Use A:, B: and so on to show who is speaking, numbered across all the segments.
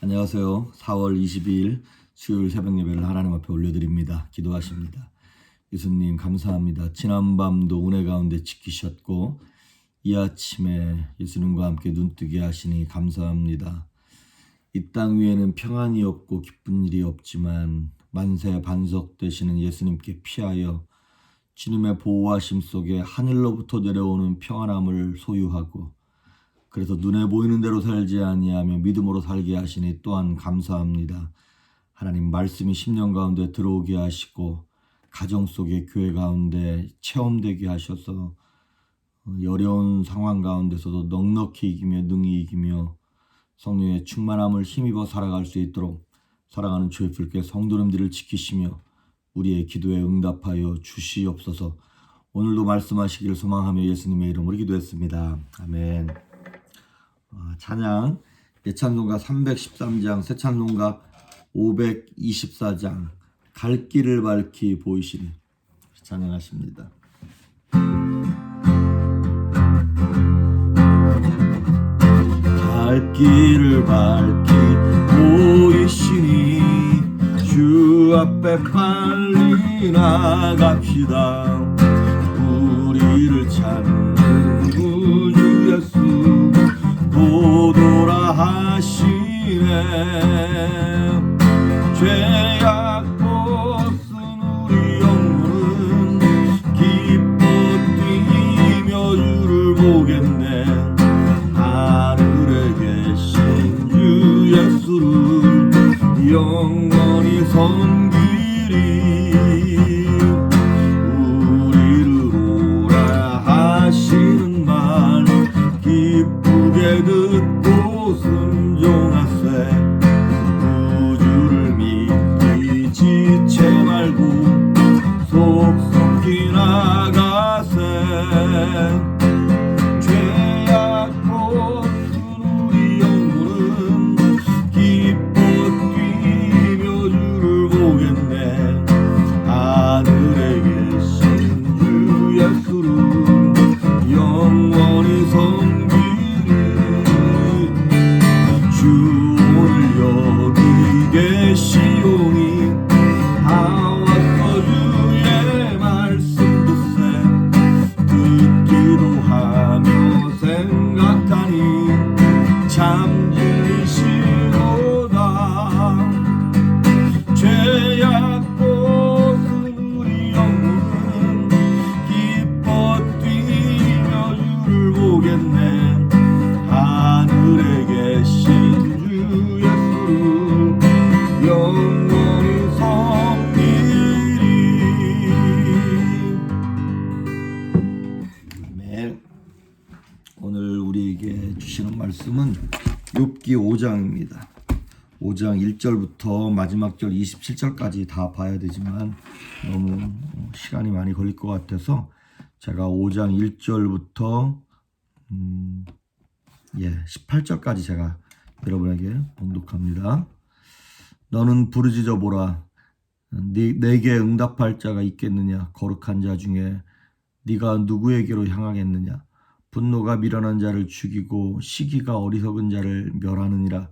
A: 안녕하세요. 4월 22일 수요일 새벽 예배를 하나님 앞에 올려드립니다. 기도하십니다. 예수님 감사합니다. 지난밤도 은혜 가운데 지키셨고 이 아침에 예수님과 함께 눈뜨게 하시니 감사합니다. 이 땅 위에는 평안이 없고 기쁜 일이 없지만 만세 반석 되시는 예수님께 피하여 주님의 보호하심 속에 하늘로부터 내려오는 평안함을 소유하고 그래서 눈에 보이는 대로 살지 아니하며 믿음으로 살게 하시니 또한 감사합니다. 하나님 말씀이 10년 가운데 들어오게 하시고 가정 속에 교회 가운데 체험되게 하셔서 어려운 상황 가운데서도 넉넉히 이기며 능히 이기며 성령의 충만함을 힘입어 살아갈 수 있도록 사랑하는 주의 성도님들을 지키시며 우리의 기도에 응답하여 주시옵소서. 오늘도 말씀하시기를 소망하며 예수님의 이름으로 기도했습니다. 아멘. 찬양 예찬송가 313장 새찬송가 524장 갈 길을 밝히 보이시니 찬양하십니다. 갈 길을 밝히 보이시니 주 앞에 빨리 나갑시다. 우리를 찾는 구주 예수 보도라 하시네. 죄악 벗은 우리 영혼은 기뻐 뛰며 주를 보겠네. 하늘에 계신 주 예수를 영원히 섬기리. 우리를 오라 하시는 말 기쁘게 듣고 순종하세. 구주를 믿기 지체 말고 속속히 나가세. 죄악 벗은 우리 영혼은 기뻐 뛰며 주를 보겠네. 하늘에 계신 주 예수를 영원히 섬기리. 주 오늘 여기 계시오니 다 와서 주의 말씀 듣세. 듣기도 하며 생각하니 참 진리시로다. 죄악 벗은 우리 영혼은 기뻐 뛰며 주를 보겠네. 하늘에 계신 주 예수를 영원히 섬기리. 아멘. 오늘 우리에게 주시는 말씀은 욥기 5장입니다. 5장 1절부터 마지막 절 27절까지 다 봐야 되지만 너무 시간이 많이 걸릴 것 같아서 제가 5장 1절부터 18절까지 제가 여러분에게 봉독합니다. 너는 부르짖어 보라. 내게 응답할 자가 있겠느냐? 거룩한 자 중에 네가 누구에게로 향하겠느냐? 분노가 미련한 자를 죽이고 시기가 어리석은 자를 멸하느니라.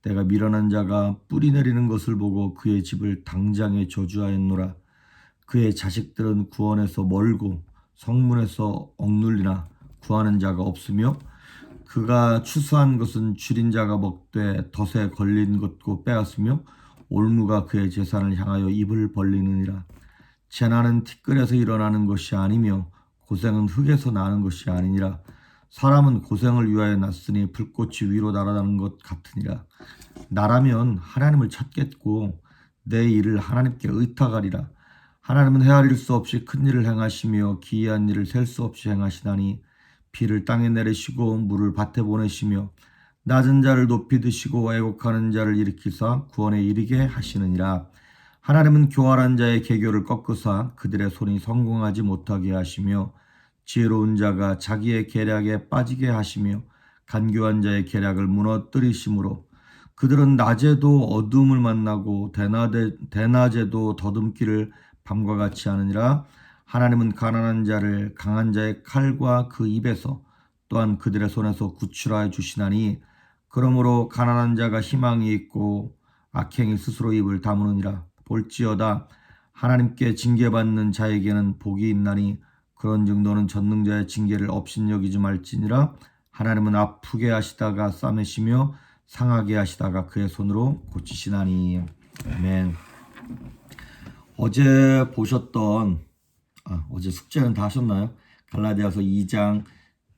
A: 내가 미련한 자가 뿌리 내리는 것을 보고 그의 집을 당장에 저주하였노라. 그의 자식들은 구원에서 멀고 성문에서 억눌리나 구하는 자가 없으며 그가 추수한 것은 줄인 자가 먹되 덫에 걸린 것고 빼앗으며 올무가 그의 재산을 향하여 입을 벌리느니라. 재난은 티끌에서 일어나는 것이 아니며 고생은 흙에서 나는 것이 아니니라. 사람은 고생을 위하여 났으니 불꽃이 위로 날아가는 것 같으니라. 나라면 하나님을 찾겠고 내 일을 하나님께 의탁하리라. 하나님은 헤아릴 수 없이 큰 일을 행하시며 기이한 일을 셀 수 없이 행하시나니 비를 땅에 내리시고 물을 밭에 보내시며 낮은 자를 높이 드시고 애곡하는 자를 일으키사 구원에 이르게 하시느니라. 하나님은 교활한 자의 계교를 꺾으사 그들의 손이 성공하지 못하게 하시며 지혜로운 자가 자기의 계략에 빠지게 하시며 간교한 자의 계략을 무너뜨리심으로 그들은 낮에도 어둠을 만나고 대낮에도 더듬기를 밤과 같이 하느니라. 하나님은 가난한 자를 강한 자의 칼과 그 입에서 또한 그들의 손에서 구출하여 주시나니 그러므로 가난한 자가 희망이 있고 악행이 스스로 입을 다무느니라. 볼지어다 하나님께 징계받는 자에게는 복이 있나니 그런즉 너는 전능자의 징계를 업신여기지 말지니라. 하나님은 아프게 하시다가 싸매시며 상하게 하시다가 그의 손으로 고치시나니. 아멘. 어제 보셨던 어제 숙제는 다 하셨나요? 갈라디아서 2장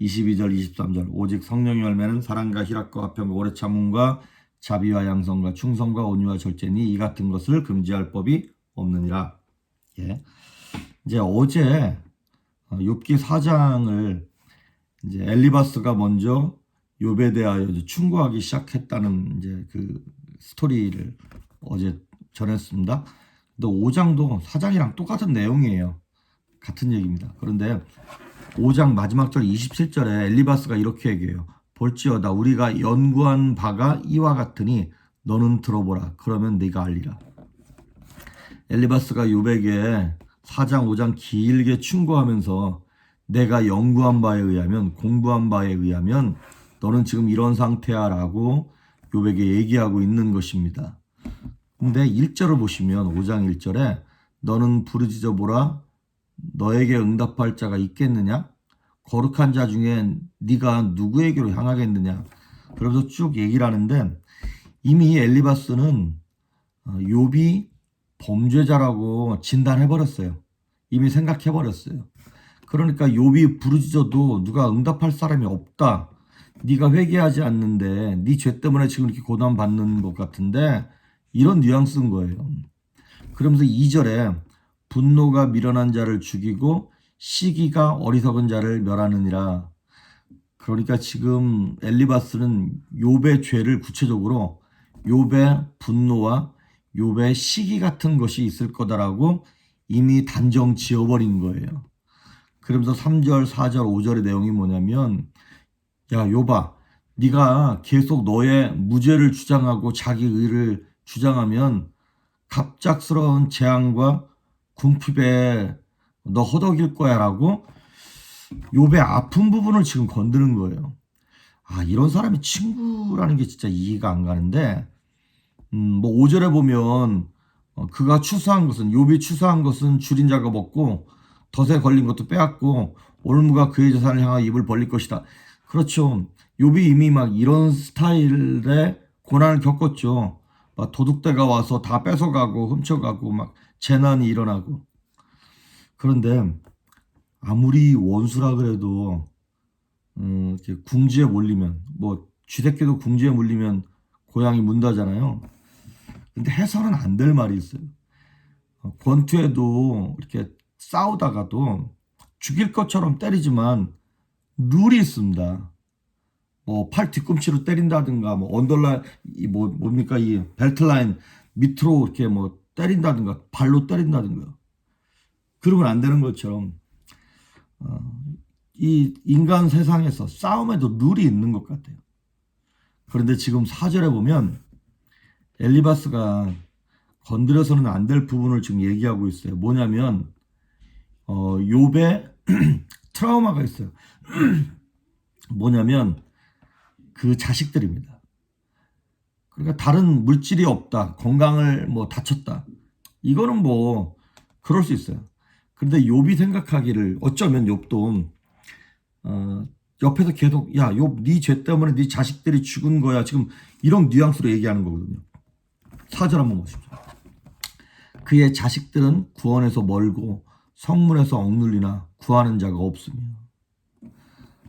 A: 22절 23절 오직 성령의 열매는 사랑과 희락과 화평과 오래 참음과 자비와 양성과 충성과 온유와 절제니 이 같은 것을 금지할 법이 없느니라. 예. 이제 어제 욥기 4장을 이제 엘리바스가 먼저 욥에 대하여 충고하기 시작했다는 이제 그 스토리를 어제 전했습니다. 근데 5장도 4장이랑 똑같은 내용이에요. 같은 얘기입니다. 그런데 5장 마지막 절 27절에 엘리바스가 이렇게 얘기해요. 볼지어다 우리가 연구한 바가 이와 같으니 너는 들어보라. 그러면 네가 알리라. 엘리바스가 욥에게 4장 5장 길게 충고하면서 내가 연구한 바에 의하면 공부한 바에 의하면 너는 지금 이런 상태야 라고 욥에게 얘기하고 있는 것입니다. 근데 1절을 보시면 5장 1절에 너는 부르짖어 보라. 너에게 응답할 자가 있겠느냐? 거룩한 자 중에 네가 누구에게로 향하겠느냐? 그러면서 쭉 얘기를 하는데 이미 엘리바스는 욥이 범죄자라고 진단해버렸어요. 이미 생각해버렸어요. 그러니까 욥이 부르짖어도 누가 응답할 사람이 없다. 네가 회개하지 않는데 네 죄 때문에 지금 이렇게 고난받는 것 같은데 이런 뉘앙스인 거예요. 그러면서 2절에 분노가 미련한 자를 죽이고 시기가 어리석은 자를 멸하느니라. 그러니까 지금 엘리바스는 욥의 죄를 구체적으로 욥의 분노와 욥의 시기 같은 것이 있을 거다라고 이미 단정 지어버린 거예요. 그러면서 3절, 4절, 5절의 내용이 뭐냐면 야 욥아 네가 계속 너의 무죄를 주장하고 자기 의를 주장하면 갑작스러운 재앙과 궁핍에 너 허덕일 거야 라고 욥의 아픈 부분을 지금 건드는 거예요. 이런 사람이 친구라는 게 진짜 이해가 안 가는데 뭐 5절에 보면 그가 추수한 것은 욥이 추수한 것은 줄인 자가 먹고 덫에 걸린 것도 빼앗고 올무가 그의 재산을 향하여 입을 벌릴 것이다. 그렇죠. 욥이 이미 막 이런 스타일의 고난을 겪었죠. 막 도둑대가 와서 다 뺏어가고 훔쳐가고 막 재난이 일어나고. 그런데 아무리 원수라 그래도 이렇게 궁지에 몰리면 뭐 쥐새끼도 궁지에 몰리면 고양이 문다잖아요. 근데 해서는 안 될 말이 있어요. 권투에도 이렇게 싸우다가도 죽일 것처럼 때리지만 룰이 있습니다. 뭐 팔 뒤꿈치로 때린다든가 뭐 언더라인 뭡니까 이 벨트라인 밑으로 이렇게 뭐 때린다든가 발로 때린다든가 그러면 안 되는 것처럼 이 인간 세상에서 싸움에도 룰이 있는 것 같아요. 그런데 지금 4절에 보면 엘리바스가 건드려서는 안 될 부분을 지금 얘기하고 있어요. 뭐냐면 욥의 트라우마가 있어요. 뭐냐면 그 자식들입니다. 그러니까 다른 물질이 없다. 건강을 뭐 다쳤다. 이거는 뭐 그럴 수 있어요. 그런데 욥이 생각하기를 어쩌면 욥도 옆에서 계속 야 욥 네 죄 때문에 네 자식들이 죽은 거야. 지금 이런 뉘앙스로 얘기하는 거거든요. 4절 한번 보십시오. 그의 자식들은 구원에서 멀고 성문에서 억눌리나 구하는 자가 없으며.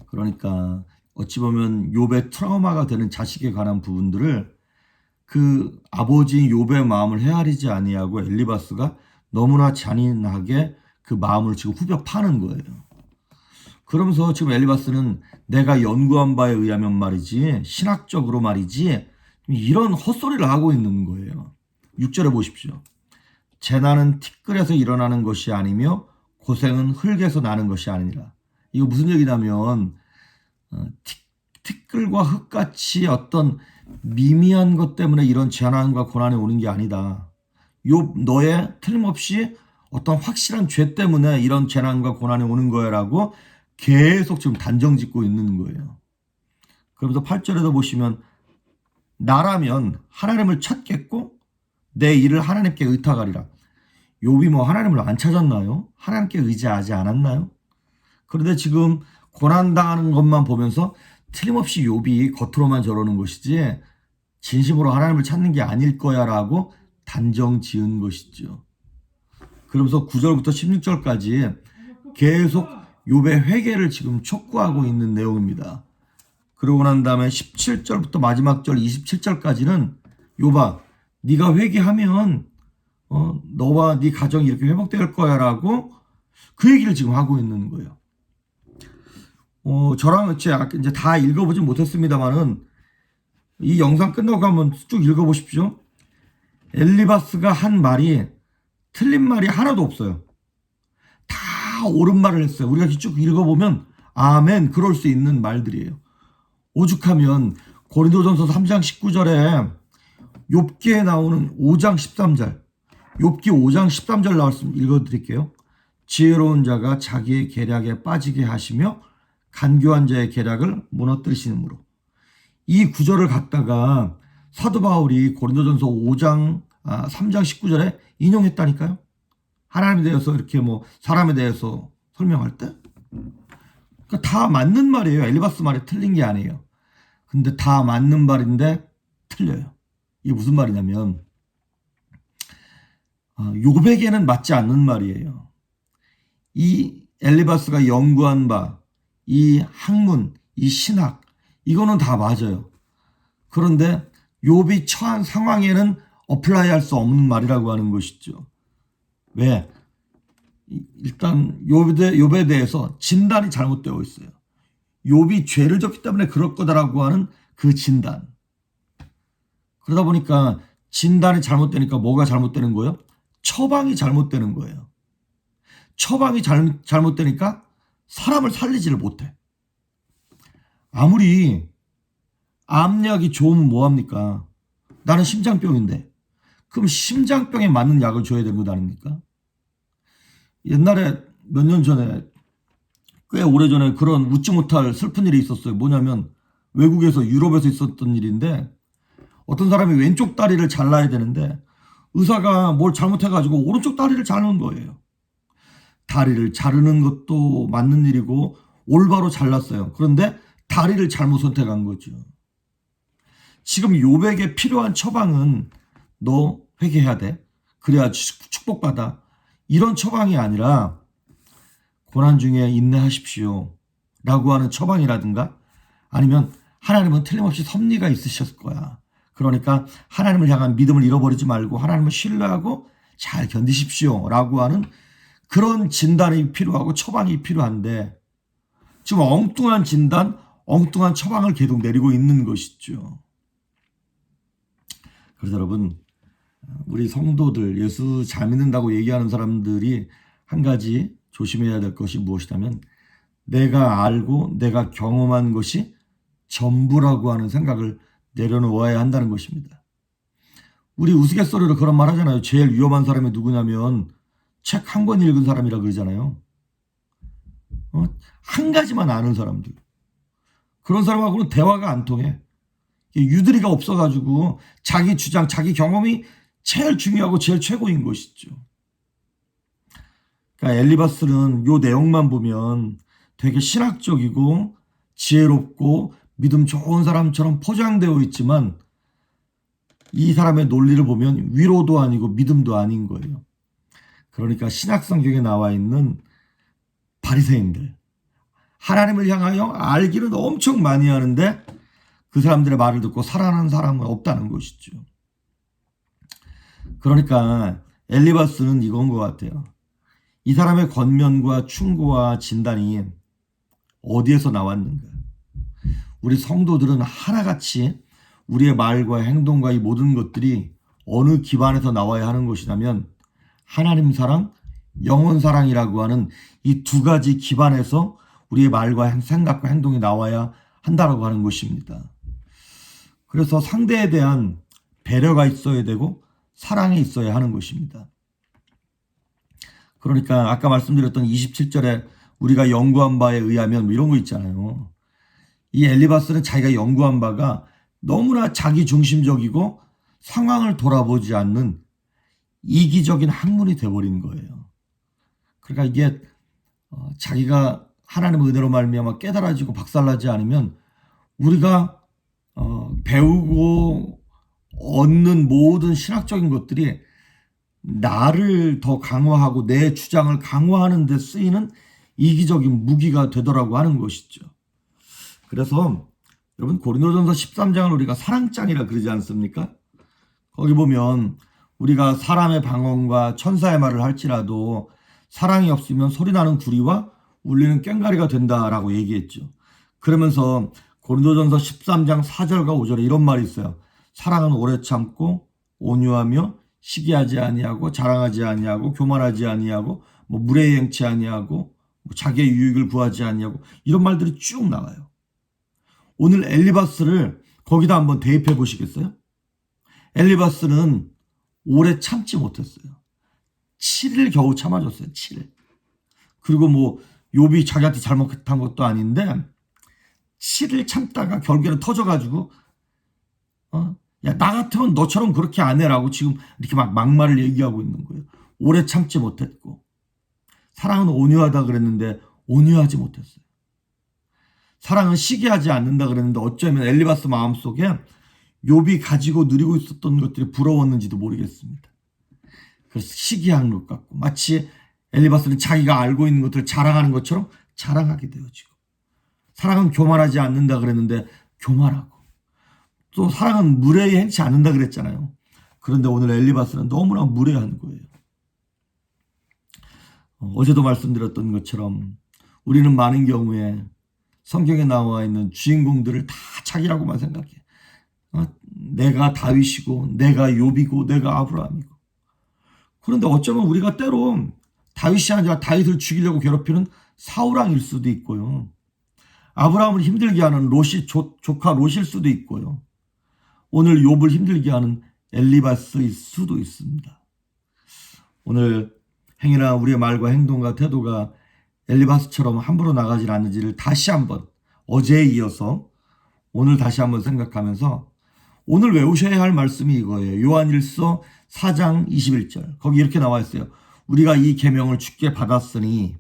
A: 그러니까 어찌 보면 욥의 트라우마가 되는 자식에 관한 부분들을 그 아버지인 욥의 마음을 헤아리지 아니하고 엘리바스가 너무나 잔인하게 그 마음을 지금 후벼 파는 거예요. 그러면서 지금 엘리바스는 내가 연구한 바에 의하면 말이지 신학적으로 말이지 이런 헛소리를 하고 있는 거예요. 6절에 보십시오. 재난은 티끌에서 일어나는 것이 아니며 고생은 흙에서 나는 것이 아니라. 이거 무슨 얘기냐면 티끌과 흙같이 어떤 미미한 것 때문에 이런 재난과 고난이 오는 게 아니다. 욥 너의 틀림없이 어떤 확실한 죄 때문에 이런 재난과 고난이 오는 거야라고 계속 지금 단정 짓고 있는 거예요. 그러면서 8절에도 보시면 나라면 하나님을 찾겠고 내 일을 하나님께 의탁하리라. 욥이 뭐 하나님을 안 찾았나요? 하나님께 의지하지 않았나요? 그런데 지금 고난당하는 것만 보면서 틀림없이 욥이 겉으로만 저러는 것이지 진심으로 하나님을 찾는 게 아닐 거야 라고 단정 지은 것이죠. 그러면서 9절부터 16절까지 계속 욥의 회개를 지금 촉구하고 있는 내용입니다. 그러고 난 다음에 17절부터 마지막 절 27절까지는 욥아 네가 회개하면 너와 네 가정이 이렇게 회복될 거야 라고 그 얘기를 지금 하고 있는 거예요. 저랑 이제 다 읽어보진 못했습니다만은 이 영상 끝나고 한번 쭉 읽어보십시오. 엘리바스가 한 말이 틀린 말이 하나도 없어요. 다 옳은 말을 했어요. 우리가 쭉 읽어보면 아멘 그럴 수 있는 말들이에요. 오죽하면 고린도전서 3장 19절에 욥기에 나오는 5장 13절 욥기 5장 13절 나왔으면 읽어드릴게요. 지혜로운 자가 자기의 계략에 빠지게 하시며 간교한 자의 계략을 무너뜨리시므로. 이 구절을 갖다가 사도 바울이 고린도전서 3장 19절에 인용했다니까요. 하나님에 대해서 이렇게 뭐 사람에 대해서 설명할 때. 그러니까 다 맞는 말이에요. 엘리바스 말이 틀린 게 아니에요. 근데 다 맞는 말인데 틀려요. 이게 무슨 말이냐면 욥에게는 맞지 않는 말이에요. 이 엘리바스가 연구한 바, 이 학문, 이 신학 이거는 다 맞아요. 그런데 욥이 처한 상황에는 어플라이할 수 없는 말이라고 하는 것이죠. 왜? 일단 욥에 대해서 진단이 잘못되어 있어요. 욥이 죄를 졌기 때문에 그럴 거다라고 하는 그 진단. 그러다 보니까 진단이 잘못되니까 뭐가 잘못되는 거예요? 처방이 잘못되는 거예요. 처방이 잘못되니까 사람을 살리지를 못해. 아무리 암약이 좋으면 뭐합니까? 나는 심장병인데 그럼 심장병에 맞는 약을 줘야 되는 거 아닙니까? 옛날에 몇 년 전에 꽤 오래전에 그런 웃지 못할 슬픈 일이 있었어요. 뭐냐면 외국에서 유럽에서 있었던 일인데 어떤 사람이 왼쪽 다리를 잘라야 되는데 의사가 뭘 잘못해가지고 오른쪽 다리를 자르는 거예요. 다리를 자르는 것도 맞는 일이고 올바로 잘랐어요. 그런데 다리를 잘못 선택한 거죠. 지금 욥에게 필요한 처방은 너 회개해야 돼. 그래야 축복받아. 이런 처방이 아니라 고난 중에 인내하십시오 라고 하는 처방이라든가 아니면 하나님은 틀림없이 섭리가 있으셨을 거야. 그러니까 하나님을 향한 믿음을 잃어버리지 말고 하나님을 신뢰하고 잘 견디십시오 라고 하는 그런 진단이 필요하고 처방이 필요한데 지금 엉뚱한 진단, 엉뚱한 처방을 계속 내리고 있는 것이죠. 그래서 여러분 우리 성도들 예수 잘 믿는다고 얘기하는 사람들이 한 가지 조심해야 될 것이 무엇이냐면 내가 알고 내가 경험한 것이 전부라고 하는 생각을 내려놓아야 한다는 것입니다. 우리 우스갯소리로 그런 말 하잖아요. 제일 위험한 사람이 누구냐면 책 한 권 읽은 사람이라 그러잖아요. 한 가지만 아는 사람들. 그런 사람하고는 대화가 안 통해. 유두리가 없어가지고 자기 주장, 자기 경험이 제일 중요하고 제일 최고인 것이죠. 그러니까 엘리바스는 이 내용만 보면 되게 신학적이고 지혜롭고 믿음 좋은 사람처럼 포장되어 있지만 이 사람의 논리를 보면 위로도 아니고 믿음도 아닌 거예요. 그러니까 신약 성경에 나와 있는 바리새인들 하나님을 향하여 알기는 엄청 많이 하는데 그 사람들의 말을 듣고 살아나는 사람은 없다는 것이죠. 그러니까 엘리바스는 이건 것 같아요. 이 사람의 권면과 충고와 진단이 어디에서 나왔는가? 우리 성도들은 하나같이 우리의 말과 행동과 이 모든 것들이 어느 기반에서 나와야 하는 것이냐면 하나님 사랑, 영혼 사랑이라고 하는 이 두 가지 기반에서 우리의 말과 생각과 행동이 나와야 한다라고 하는 것입니다. 그래서 상대에 대한 배려가 있어야 되고 사랑이 있어야 하는 것입니다. 그러니까 아까 말씀드렸던 27절에 우리가 연구한 바에 의하면 뭐 이런 거 있잖아요. 이 엘리바스는 자기가 연구한 바가 너무나 자기중심적이고 상황을 돌아보지 않는 이기적인 학문이 돼버린 거예요. 그러니까 이게 자기가 하나님의 은혜로 말미암아 깨달아지고 박살나지 않으면 우리가 배우고 얻는 모든 신학적인 것들이 나를 더 강화하고 내 주장을 강화하는 데 쓰이는 이기적인 무기가 되더라고 하는 것이죠. 그래서 여러분 고린도전서 13장을 우리가 사랑장이라 그러지 않습니까? 거기 보면 우리가 사람의 방언과 천사의 말을 할지라도 사랑이 없으면 소리나는 구리와 울리는 꽹과리가 된다라고 얘기했죠. 그러면서 고린도전서 13장 4절과 5절에 이런 말이 있어요. 사랑은 오래 참고 온유하며 시기하지 아니하고 자랑하지 아니하고 교만하지 아니하고 무례히 행치 아니하고 자기의 유익을 구하지 아니하고 이런 말들이 쭉 나와요. 오늘 엘리바스를 거기다 한번 대입해 보시겠어요? 엘리바스는 오래 참지 못했어요. 7일 겨우 참아줬어요. 7일. 그리고 욥이 자기한테 잘못한 것도 아닌데 7일 참다가 결국에는 터져가지고 야, 나 같으면 너처럼 그렇게 안 해라고 지금 이렇게 막 막말을 얘기하고 있는 거예요. 오래 참지 못했고 사랑은 온유하다 그랬는데 온유하지 못했어요. 사랑은 시기하지 않는다 그랬는데 어쩌면 엘리바스 마음속에 욥이 가지고 누리고 있었던 것들이 부러웠는지도 모르겠습니다. 그래서 시기한 것 같고 마치 엘리바스는 자기가 알고 있는 것들을 자랑하는 것처럼 자랑하게 되어지고 사랑은 교만하지 않는다 그랬는데 교만하고 또 사랑은 무례히 행치 않는다 그랬잖아요. 그런데 오늘 엘리바스는 너무나 무례한 거예요. 어제도 말씀드렸던 것처럼 우리는 많은 경우에 성경에 나와 있는 주인공들을 다 자기라고만 생각해. 내가 다윗이고 내가 욥이고 내가 아브라함이고. 그런데 어쩌면 우리가 때로 다윗이 아니라 다윗을 죽이려고 괴롭히는 사울왕일 수도 있고요. 아브라함을 힘들게 하는 롯이 조카 롯일 수도 있고요. 오늘 욥을 힘들게 하는 엘리바스일 수도 있습니다. 오늘 행위나 우리의 말과 행동과 태도가 엘리바스처럼 함부로 나가질 않는지를 다시 한번 어제에 이어서 오늘 다시 한번 생각하면서 오늘 외우셔야 할 말씀이 이거예요. 요한일서 4장 21절. 거기 이렇게 나와 있어요. 우리가 이 계명을 주께 받았나니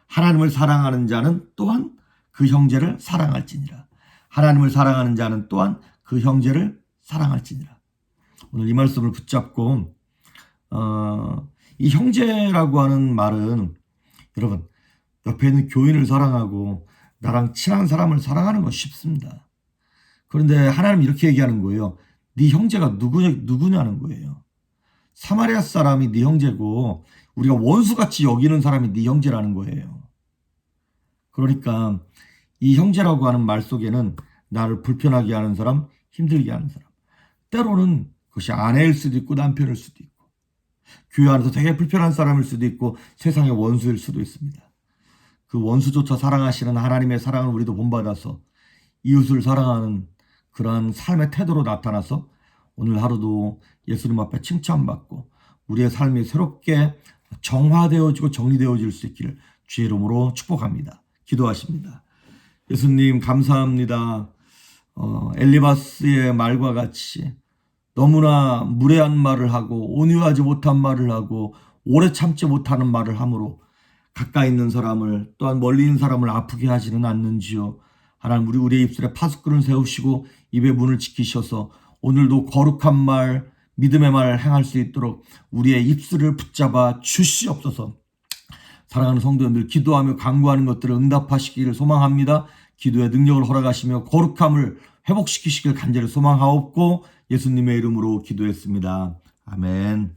A: 하나님을 사랑하는 자는 또한 그 형제를 사랑할지니라. 하나님을 사랑하는 자는 또한 그 형제를 사랑할지니라. 오늘 이 말씀을 붙잡고 이 형제라고 하는 말은 여러분 옆에 있는 교인을 사랑하고 나랑 친한 사람을 사랑하는 건 쉽습니다. 그런데 하나님은 이렇게 얘기하는 거예요. 네 형제가 누구냐는 거예요. 사마리아 사람이 네 형제고 우리가 원수같이 여기는 사람이 네 형제라는 거예요. 그러니까 이 형제라고 하는 말 속에는 나를 불편하게 하는 사람, 힘들게 하는 사람. 때로는 그것이 아내일 수도 있고 남편일 수도 있고 교회 안에서 되게 불편한 사람일 수도 있고 세상의 원수일 수도 있습니다. 그 원수조차 사랑하시는 하나님의 사랑을 우리도 본받아서 이웃을 사랑하는 그러한 삶의 태도로 나타나서 오늘 하루도 예수님 앞에 칭찬받고 우리의 삶이 새롭게 정화되어지고 정리되어질 수 있기를 주의 이름으로 축복합니다. 기도하십니다. 예수님 감사합니다. 엘리바스의 말과 같이 너무나 무례한 말을 하고 온유하지 못한 말을 하고 오래 참지 못하는 말을 함으로 가까이 있는 사람을 또한 멀리 있는 사람을 아프게 하지는 않는지요. 하나님 우리의 입술에 파수꾼을 세우시고 입의 문을 지키셔서 오늘도 거룩한 말 믿음의 말을 행할 수 있도록 우리의 입술을 붙잡아 주시옵소서. 사랑하는 성도님들 기도하며 간구하는 것들을 응답하시기를 소망합니다. 기도의 능력을 허락하시며 거룩함을 회복시키시길 간절히 소망하옵고 예수님의 이름으로 기도했습니다. 아멘.